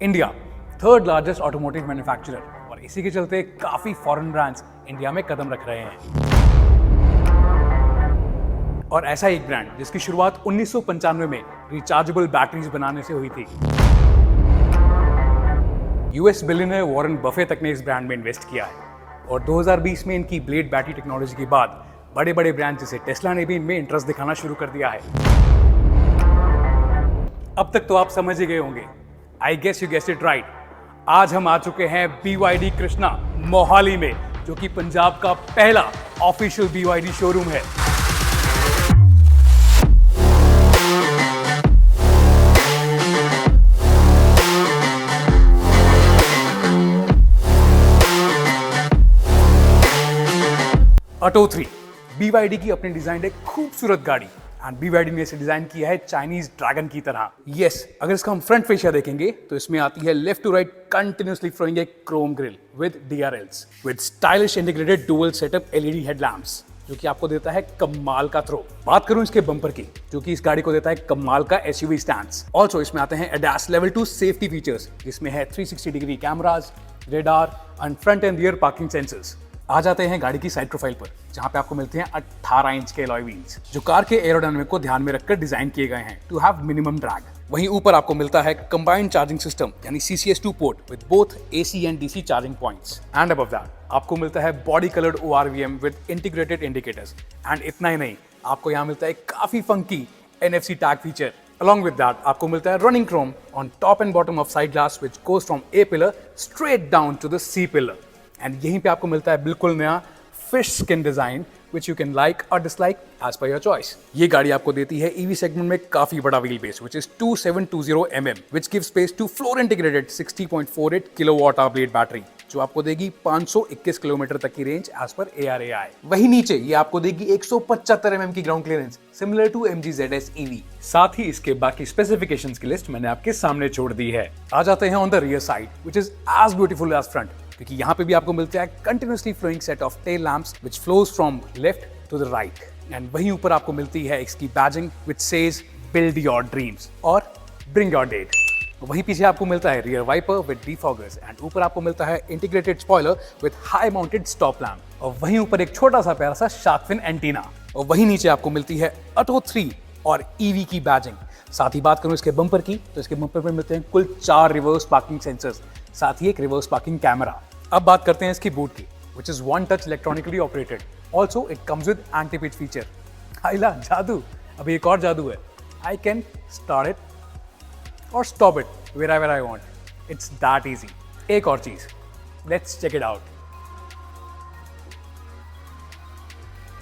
India third largest automotive manufacturer, और इसी के चलते काफी फॉरेन ब्रांड्स इंडिया में कदम रख रहे हैं। और ऐसा एक ब्रांड जिसकी शुरुआत 1995 में रिचार्जेबल बैटरीज बनाने से हुई थी। यूएस बिलियनर वॉरेन बफे तक ने इस ब्रांड में इन्वेस्ट किया है, और 2020 में इनकी ब्लेड बैटरी टेक्नोलॉजी के बाद बड़े बड़े ब्रांड जैसे टेस्ला ने भी इनमें इंटरेस्ट दिखाना शुरू कर दिया है। अब तक तो आप समझ ही गए होंगे, I guess you guess it right. आज हम आ चुके हैं BYD कृष्णा मोहाली में, जो कि पंजाब का पहला ऑफिशियल BYD शोरूम है। ऑटो 3 BYD की अपनी डिजाइन एक खूबसूरत गाड़ी, एंड BYD ने इसे डिजाइन किया है चाइनीज ड्रैगन की तरह। यस, अगर इसका हम फ्रंट फेशिया देखेंगे तो इसमें आती है left to right continuously flowing एक chrome grill with DRLs with stylish integrated dual setup LED headlamps, जो कि आपको देता है कमाल का थ्रो। बात करूं इसके बम्पर की, जो कि इस गाड़ी को देता है कमाल का SUV स्टैंड्स। ऑल्सो इसमें आते हैं ADAS लेवल 2 सेफ्टी फीचर्स, जिसमें है 360 degree cameras, radar and front and rear parking sensors. आ जाते हैं गाड़ी की साइड प्रोफाइल पर, जहां पे आपको मिलते हैं 18 इंच के अलॉय व्हील्स, जो कार के एरोडायनामिक को ध्यान में रखकर डिजाइन किए गए हैं टू हैव मिनिमम ड्रैग। वहीं ऊपर आपको मिलता है कंबाइंड चार्जिंग सिस्टम यानी CCS2 port with both AC and DC charging points, and above that आपको मिलता है body coloured ORVM with integrated indicators. And इतना ही नहीं, आपको यहाँ मिलता है काफी funky NFC tag feature. Along with that, आपको मिलता है running chrome on top and bottom of side glass which goes from A pillar straight down to the C pillar. And यहीं पे आपको मिलता है बिल्कुल नया fish skin design which you can like or dislike as per your choice. ये गाड़ी आपको देती है EV सेगमेंट में काफी बड़ा wheel base which is 2720 mm which gives space to floor integrated 60.48 kilowatt hour blade battery, जो आपको देगी 521 किलोमीटर तक की रेंज एज पर ARAI। वहीं नीचे ये आपको देगी 175 mm की ground clearance similar to MG ZS EV। साथ ही इसके बाकी स्पेसिफिकेशंस की लिस्ट मैंने आपके सामने छोड़ दी है। आ जाते हैं on the rear side which is as beautiful as front, क्योंकि यहाँ पे भी आपको मिलता है continuously flowing set of tail lamps which flows from left to the right, and वहीं ऊपर आपको मिलती है इसकी badging which says build your dreams और ब्रिंग योर डेट। वहीं पीछे आपको मिलता है rear wiper with defoggers, and ऊपर आपको मिलता है integrated spoiler with high mounted stop lamp, और वहीं ऊपर एक छोटा सा प्यारा सा शार्क फिन एंटीना, और वहीं नीचे आपको मिलती है ऑटो 3 और EV की बैजिंग। साथ ही बात करूं इसके बम्पर की, तो इसके बम्पर पर मिलते हैं कुल 4 रिवर्स पार्किंग सेंसर्स, साथ ही एक रिवर्स पार्किंग कैमरा। अब बात करते हैं इसकी बूट की, which is one touch electronically operated. Also, it comes with anti-pitch feature. हाइला जादू, अभी एक और जादू है। I can start it or stop it wherever I want. It's that easy. एक और चीज, let's check it out.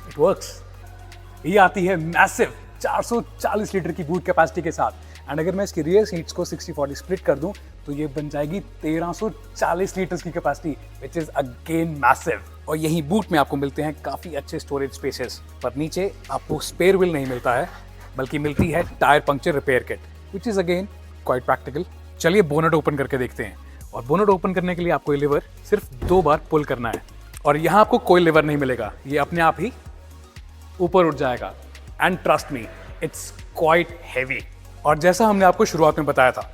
It works. ये आती है मैसिव 440 लीटर की बूट कैपेसिटी के साथ, एंड अगर मैं इसकी रियर सीट्स को 60-40 स्प्लिट कर दूं तो ये बन जाएगी 1340 लीटर्स की capacity, which is again massive. और यही बूट में आपको मिलते हैं काफी अच्छे स्टोरेज स्पेसेस, पर नीचे आपको स्पेयर व्हील नहीं मिलता है, बल्कि मिलती है tyre puncture repair kit, which is again quite practical. चलिए बोनट ओपन करके देखते हैं, और बोनट ओपन करने के लिए आपको ये लिवर सिर्फ 2 बार पुल करना है, और यहाँ आपको कोई लिवर नहीं मिलेगा, ये अपने आप ही ऊपर उठ जाएगा, and trust me it's quite heavy. और जैसा हमने आपको शुरुआत में बताया था,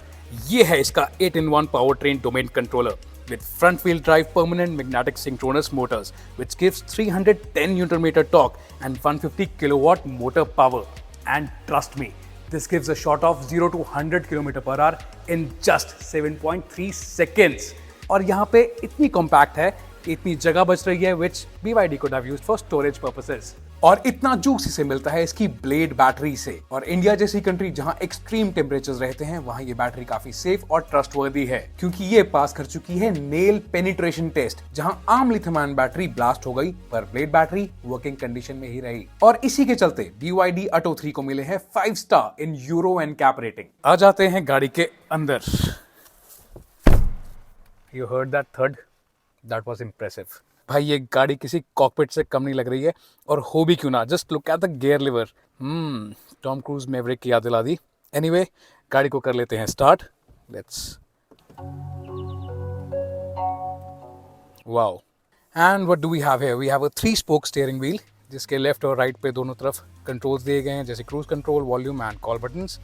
ये है इसका 8-in-1 power train domain controller with front wheel drive permanent magnetic synchronous motors which gives 310 Nm torque and 150 kilowatt motor power, and trust me, this gives a shot of 0 to 100 km/h in just 7.3 seconds। और यहाँ पे इतनी compact है कि इतनी जगह बच रही है which BYD could have used for storage purposes। और इतना जूस इसे मिलता है इसकी ब्लेड बैटरी से, और इंडिया जैसी कंट्री जहां एक्सट्रीम टेम्परेचर्स रहते हैं वहां ये बैटरी काफी सेफ और ट्रस्टवर्दी है, क्योंकि ये पास कर चुकी है नेल पेनिट्रेशन टेस्ट, जहां आम लिथियम आयन बैटरी ब्लास्ट हो गई पर ब्लेड बैटरी वर्किंग कंडीशन में ही रही। और इसी के चलते BYD ऑटो 3 को मिले हैं 5 star in Euro NCAP rating. आ जाते हैं गाड़ी के अंदर। You heard that third? That was impressive. भाई ये गाड़ी किसी कॉकपिट से कम नहीं लग रही है, और हो भी क्यों ना, just look at the gear liver. Tom cruise Maverick की याद दिला दी। एनीवे, गाड़ी को कर लेते हैं start. Let's wow. And what do we have here? We have a 3 spoke steering wheel, जिसके लेफ्ट और राइट पे दोनों तरफ कंट्रोल्स दिए गए हैं, जैसे cruise control, volume and call buttons,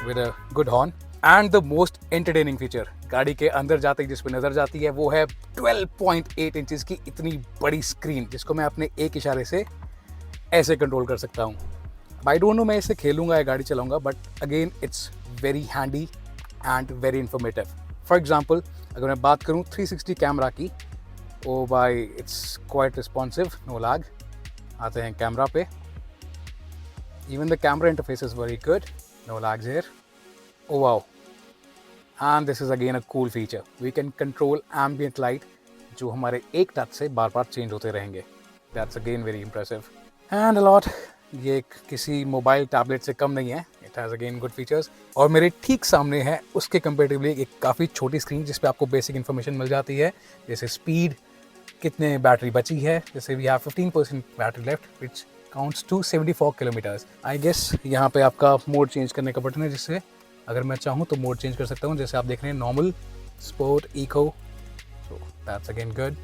with a good horn. And the most entertaining feature, गाड़ी के अंदर जाते ही जिस पे नजर जाती है वो है 12.8 इंचेस की इतनी बड़ी स्क्रीन, जिसको मैं अपने एक इशारे से ऐसे कंट्रोल कर सकता हूँ। आई डोंट नो मैं इसे खेलूंगा या गाड़ी चलाऊंगा, but again it's very handy and very informative. For example अगर मैं बात करूँ 360 कैमरा की, oh boy it's quite responsive, no lag. आते हैं कैमरा पे, even the camera interface is very good, no lags here. Oh wow, and this is again a cool feature. We can control ambient light जो हमारे एक touch से बार बार change होते रहेंगे। That's again very impressive. And a lot, ये किसी mobile tablet से कम नहीं है। It has again good features. और मेरे ठीक सामने है उसके कंपेरेटिवली एक काफ़ी छोटी स्क्रीन जिस पे आपको बेसिक इन्फॉर्मेशन मिल जाती है, जैसे स्पीड, कितने बैटरी बची है, जैसे we have 15% battery left which counts to 74 kilometres. I guess यहाँ पे आपका मोड चेंज करने का बटन है, जिससे अगर मैं चाहूँ तो मोड चेंज कर सकता हूँ, जैसे आप देख रहे हैं normal, sport, eco. So that's again good.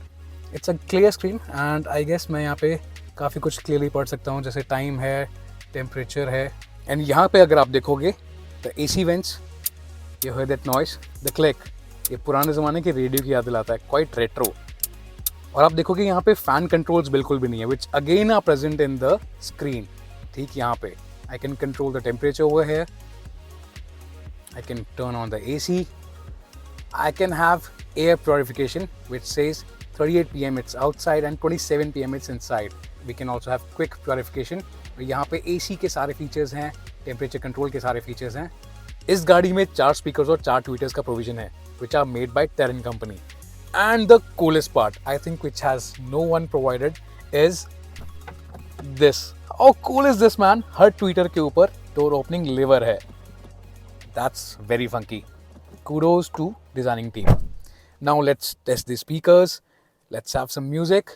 It's a clear screen and I guess मैं यहाँ पे काफ़ी कुछ क्लियरली पढ़ सकता हूँ, जैसे टाइम है, टेम्परेचर है। एंड यहाँ पे अगर आप देखोगे the AC vents, you here that noise, the click, ये पुराने ज़माने के रेडियो की याद दिलाता है, क्वाइट रेट्रो। और आप देखोगे यहाँ पे फ़ैन कंट्रोल्स बिल्कुल भी नहीं है, which again are present in the screen. ठीक यहाँ पे I can control the temperature over here, I can turn on the AC. I can have air purification which says 38 pm it's outside and 27 pm it's inside. We can also have quick purification. यहाँ पे AC के सारे features हैं, temperature control के सारे features हैं। इस गाड़ी में 4 स्पीकर्स और 4 ट्वीटर्स का प्रोविजन है which are made by Terran company. And the coolest part, I think which has no one provided is this. How cool is this man? Her Twitter के ऊपर डोर ओपनिंग लीवर है। That's very funky. Kudos to designing team. Now let's test the speakers. Let's have some music.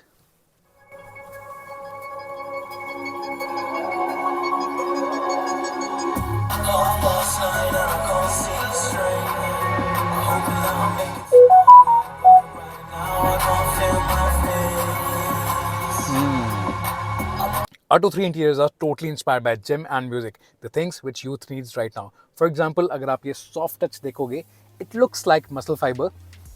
Atto 3 interiors are totally inspired by gym and music, the things which youth needs right now. For example, अगर आप ये soft touch देखोगे, it looks like muscle fiber.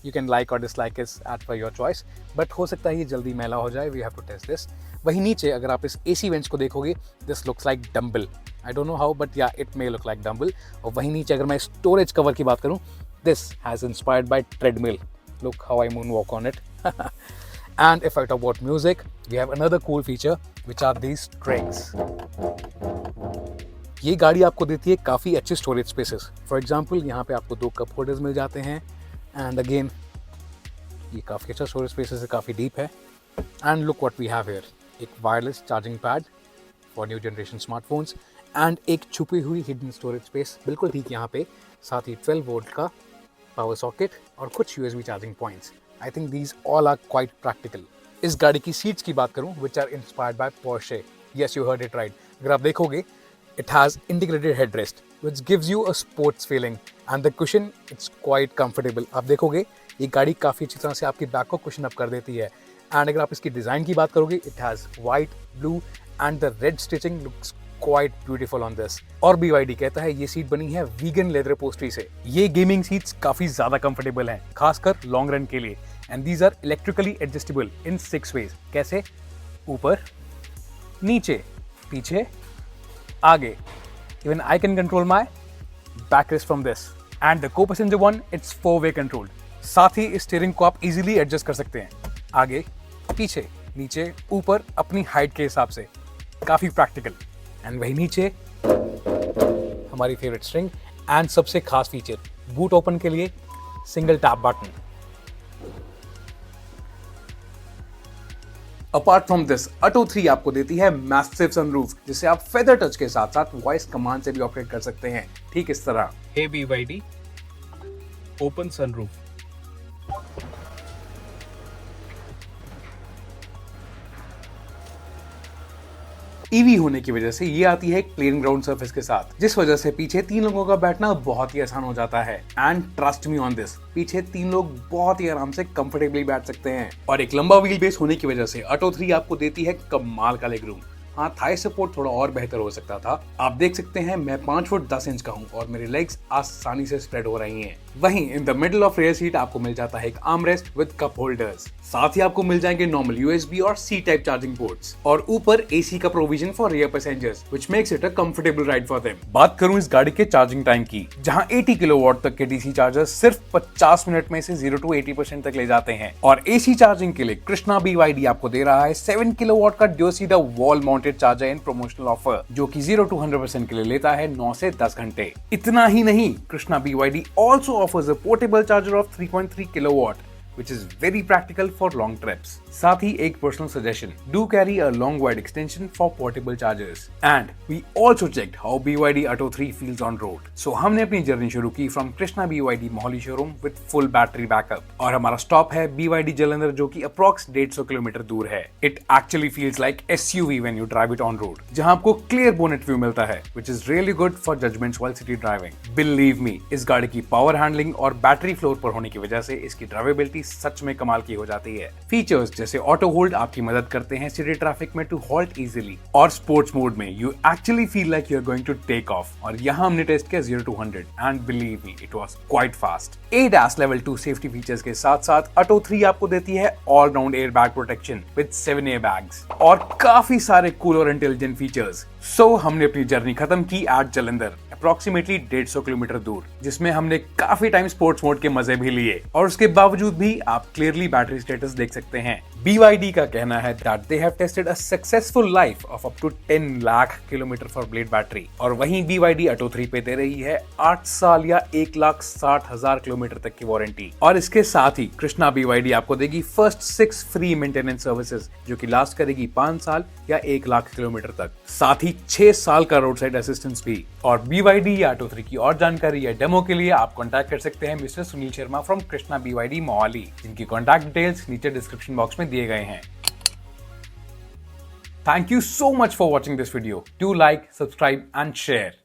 You can like or dislike it at per your choice. But हो सकता है ये जल्दी मैला हो जाए. We have to test this. वहीं नीचे अगर आप इस AC vents को देखोगे, this looks like dumbbell. I don't know how, but yeah, it may look like dumbbell. और वहीं नीचे अगर मैं storage cover की बात करूँ, this has inspired by treadmill. Look how I moonwalk on it. And if I talk about music, we have another cool feature, which are these strings. ये गाड़ी आपको देती है काफ़ी अच्छे स्टोरेज स्पेसेस। फॉर एग्जाम्पल यहाँ पे आपको 2 कप होल्डर्स मिल जाते हैं एंड अगेन ये काफ़ी अच्छा स्टोरेज स्पेसेस है, काफ़ी डीप है। And look what we have here, एक wireless charging pad for new generation smartphones and एक छुपी हुई हिडन स्टोरेज स्पेस बिल्कुल ठीक यहाँ पे, साथ ही 12 वोल्ट का पावर सॉकेट और कुछ USB charging points. I think these all are quite practical. इस गाड़ी की सीट्स की बात करूँ, which are inspired by Porsche. Yes, you heard it right. अगर आप देखोगे, it has integrated headrest which gives you a sports feeling and the cushion it's quite comfortable. आप देखोगे ये गाड़ी काफ़ी अच्छी तरह से आपकी बैक को कुशन अप कर देती है। एंड अगर आप इसकी डिज़ाइन की बात करोगे, it has white, blue and the red stitching looks quite beautiful on this. और BYD कहता है ये सीट बनी है वीगन लेदर पोस्ट्री से। ये गेमिंग सीट्स काफ़ी ज़्यादा कंफर्टेबल हैं, खासकर लॉन्ग रन के लिए। And these are electrically adjustable in 6 ways। कैसे? ऊपर, नीचे, पीछे, आगे। Even I can control my backrest from this. And the co-passenger one, it's 4-way controlled. साथ ही इस स्टीयरिंग को आप इजीली एडजस्ट कर सकते हैं, आगे, पीछे, नीचे, ऊपर, अपनी हाइट के हिसाब से। काफ़ी प्रैक्टिकल। एंड वही नीचे हमारी फेवरेट स्ट्रिंग एंड सबसे खास फीचर, बूट ओपन के लिए single tap button. Apart from this, अटो 3 आपको देती है मैसिव सनरूफ, जिसे आप फेदर टच के साथ साथ वॉइस कमांड से भी ऑपरेट कर सकते हैं, ठीक इस तरह। Hey BYD, open sunroof. EV होने की वजह से ये आती है एक प्लेन ग्राउंड सरफेस के साथ, जिस वजह से पीछे 3 लोगों का बैठना बहुत ही आसान हो जाता है। And trust me on this, पीछे 3 लोग बहुत ही आराम से कंफर्टेबली बैठ सकते हैं। और एक लंबा व्हील बेस होने की वजह से अटो 3 आपको देती है कमाल का लेग रूम। हाँ, थाई सपोर्ट थोड़ा और बेहतर हो सकता था। आप देख सकते हैं मैं 5 फुट 10 इंच का हूँ और मेरी लेग्स आसानी से स्प्रेड हो रही हैं। वहीं in the middle of rare seat आपको मिल जाता है एक arm rest with cup holders. साथ ही आपको मिल जाएंगे नॉर्मल USB और C टाइप चार्जिंग पोर्ट्स और ऊपर AC का provision for rear passengers which makes it a comfortable ride for them. बात करूं इस गाड़ी के चार्जिंग टाइम की, जहां 80 किलोवाट तक के DC चार्जर सिर्फ 50 मिनट में से 0 to 80% तक ले जाते हैं और AC चार्जिंग के लिए कृष्णा BYD आपको दे रहा है 7 किलोवाट का ड्यूसीडा wall mounted charger in promotional offer, जो कि 0 to 100% के लिए लेता है 9 से 10 घंटे। इतना ही नहीं, Krishna BYD also offers a portable charger of 3.3 kilowatt which is very practical for long trips. साथ ही एक personal suggestion, do carry a long wide extension for portable chargers. And we also checked how BYD Atto 3 feels on road. So हमने अपनी journey शुरू की from Krishna BYD Mohali showroom with full battery backup और हमारा stop है BYD Jalandhar, जो कि approx 150 kilometre दूर है। It actually feels like SUV when you drive it on road, जहां आपको क्लियर बोनेट व्यू मिलता है which is really good for judgments while city driving. Believe me, इस गाड़ी की पावर हैंडलिंग और बैटरी फ्लोर पर होने की वजह से इसकी ड्राइवेबिलिटी सच में कमाल की हो जाती है। फीचर्स जैसे ऑटो होल्ड आपकी मदद करते हैं सिटी ट्रैफिक में टू हॉल्ट इजीली और स्पोर्ट्स मोड में you actually feel like you are going to take off. और यहाँ हमने टेस्ट किया 0 to 100 and believe me it was quite fast. ADAS level 2 safety features के साथ साथ Atto 3 आपको देती है all round air bag protection with 7 air bags और काफी सारे कूल और इंटेलिजेंट फीचर्स। सो हमने अपनी जर्नी खत्म की एट जालंधर, अप्रोक्सीमेटली 150 किलोमीटर दूर, जिसमें हमने काफी टाइम स्पोर्ट्स मोड के मजे भी लिए और उसके बावजूद भी आप क्लियरली बैटरी स्टेटस देख सकते हैं। BYD का कहना है that they have tested a successful life of up to 10 lakh kilometre for blade battery और वहीं BYD Atto 3 पे दे रही है 8 साल या 1,60,000 किलोमीटर तक की वारंटी। और इसके साथ ही कृष्णा BYD आपको देगी फर्स्ट 6 फ्री मेंटेनेंस सर्विसेज, जो कि लास्ट करेगी 5 साल या 1 लाख किलोमीटर तक। साथ ही 6 साल का रोड साइड असिस्टेंस भी। और BYD या Atto 3 की और जानकारी या डेमो के लिए आप कॉन्टैक्ट कर सकते हैं mister Sunil Sharma from Krishna BYD Mohali, जिनकी कॉन्टैक्ट डिटेल्स नीचे डिस्क्रिप्शन बॉक्स में दिए गए हैं। Thank you so much for watching this video. Do like, subscribe and share.